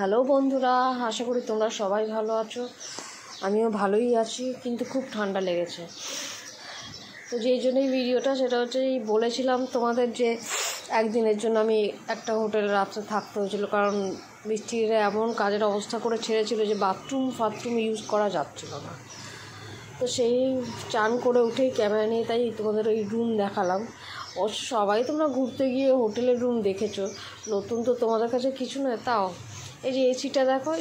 Hello বন্ধুরা, আশা করি তোমরা সবাই ভালো আছো। আমিও ভালোই আছি, কিন্তু খুব ঠান্ডা লেগেছে। তো যেই জন্যই ভিডিওটা, সেটা হচ্ছে বলেছিলাম তোমাদের যে একদিনের জন্য আমি একটা হোটেলে রাত্রে থাকতে হয়েছিল, কারণ মিস্ত্রিরা এমন কাজের অবস্থা করে ছেড়েছিল যে বাথরুম ইউজ করা যাচ্ছিল না। তো সেই চান করে উঠেই ক্যামেরা নিয়ে তাই তোমাদের ওই রুম দেখালাম। সবাই তোমরা ঘুরতে গিয়ে হোটেলের রুম দেখেছো, নতুন তো তোমাদের কাছে কিছু নয়। তাও এই যে এসিটা দেখো,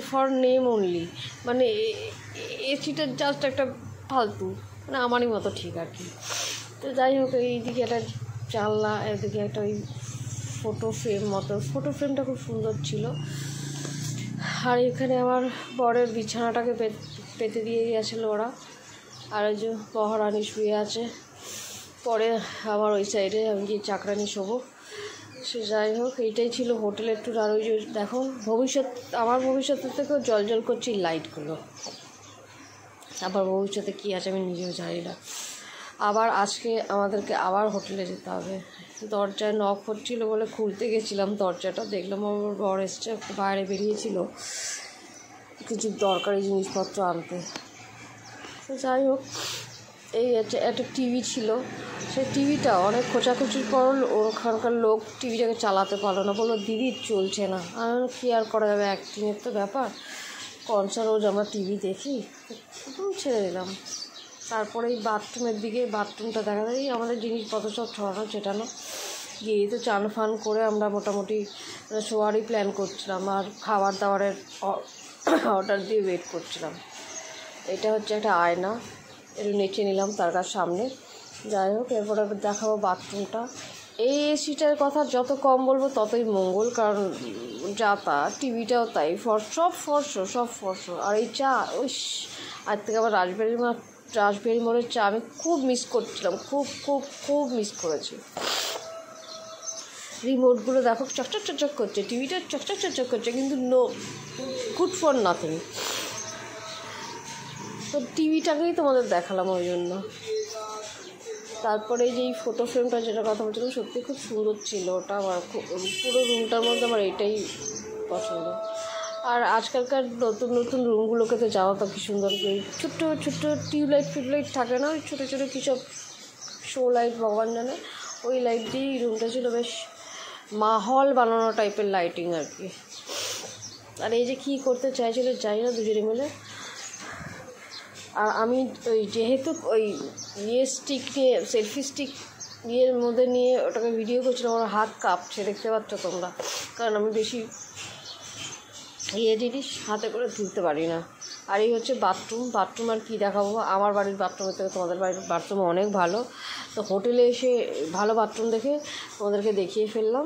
ফর নেম অনলি, মানে এসিটা জাস্ট একটা ফালতু, মানে আমারই মতো ঠিক আর কি। তো যাই হোক, এইদিকে একটা জানলা, এদিকে একটা ওই ফটো ফ্রেমটা খুব সুন্দর ছিল। আর এখানে আমার বরের বিছানাটাকে পেতে দিয়ে গেছিলো ওরা, আর ওই যে মহারানী শুয়ে আছে। পরে আবার ওই সাইডে আমি গিয়ে চাকরানি শোবো। সে যাই হোক, এইটাই ছিল হোটেলের ট্যুর। আর ওই যে দেখো, আমার ভবিষ্যতের থেকেও জল করছে লাইটগুলো। আবার ভবিষ্যতে কী আছে আমি নিজেও জানি না। আবার আজকে আমাদেরকে আবার হোটেলে যেতে হবে। দরজায় নক হচ্ছিলো বলে খুলতে গেছিলাম দরজাটা, দেখলাম আমার বর এসছে, বাইরে বেরিয়েছিল কিছু দরকারি জিনিসপত্র আনতে। তো যাই হোক, এই একটা টিভি ছিল, সেই টিভিটা অনেক খোঁচাখুচির পর ওখানকার লোক টিভিটাকে চালাতে পারলো না, বললো দিদি চলছে না। আমি কী আর করা যাবে, অ্যাক্টিংয়ের তো ব্যাপার, কনসা রোজ আমরা টিভি দেখি, ছেড়ে দিলাম। তারপরে এই বাথরুমটা দেখা যায়, আমাদের জিনিসপত্র সব ছড়ানো ছেটানো, গিয়ে তো চান ফান করে আমরা মোটামুটি শোয়ারই প্ল্যান করছিলাম, আর খাবার দাবারের অর্ডার দিয়ে ওয়েট করছিলাম। এটা হচ্ছে একটা আয়না, একটু নেচে নিলাম তার কাছে সামনে। যাই হোক, এরপরে দেখাবো বাথরুমটা। এই এসিটার কথা যত কম বলবো ততই মঙ্গল, কারণ যা তা টিভিটাও তাই, সব ফর্স। আর এই চা, ওই আজ থেকে আবার রাসবেরি মোড়ের চা আমি খুব মিস করছিলাম, খুব মিস করেছি। রিমোটগুলো দেখো চকচক করছে, টিভিটা চকচক করছে, কিন্তু নো গুড ফর নাথিং। তো টিভিটাকেই তোমাদের দেখালাম ওই জন্য। তারপরে যে এই ফটো ফ্রেমটা, যেটা কথা বলছিলাম, সত্যি খুব সুন্দর ছিল ওটা। আমার পুরো রুমটার মধ্যে আমার এটাই পছন্দ। আর আজকালকার নতুন রুমগুলোকে তো যাওয়া তো কি সুন্দর, ছোট্ট টিউবলাইট থাকে না, ওই ছোটো কিছু শো লাইট, ভগবান জানে, ওই লাইট দিয়েই রুমটা ছিল, বেশ মাহল বানানো টাইপের লাইটিং আর কি। আর এই যে কী করতে চাইছিল জানি না দুজনে মিলে। আর আমি ওই যেহেতু ওই স্টিক নিয়ে, সেলফি স্টিক মধ্যে নিয়ে ওটাকে ভিডিও করছিলাম, আমার হাত কাঁপছে, দেখতে পাচ্ছ তোমরা, কারণ আমি বেশি জিনিস হাতে করে তুলতে পারি না। আর এই হচ্ছে বাথরুম আর কি দেখাবো, আমার বাড়ির বাথরুমের থেকে তোমাদের বাড়ির বাথরুম অনেক ভালো। তো হোটেলে এসে ভালো বাথরুম দেখে তোমাদেরকে দেখিয়ে ফেললাম।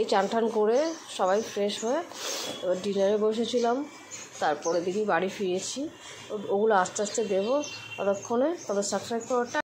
এই চান টান করে সবাই ফ্রেশ হয়ে এবার ডিনারে বসেছিলাম। তারপরে দেখি বাড়ি ফিরেছি, ওগুলো আস্তে আস্তে দেবো। ততক্ষণে তবে সাবস্ক্রাইব করাটা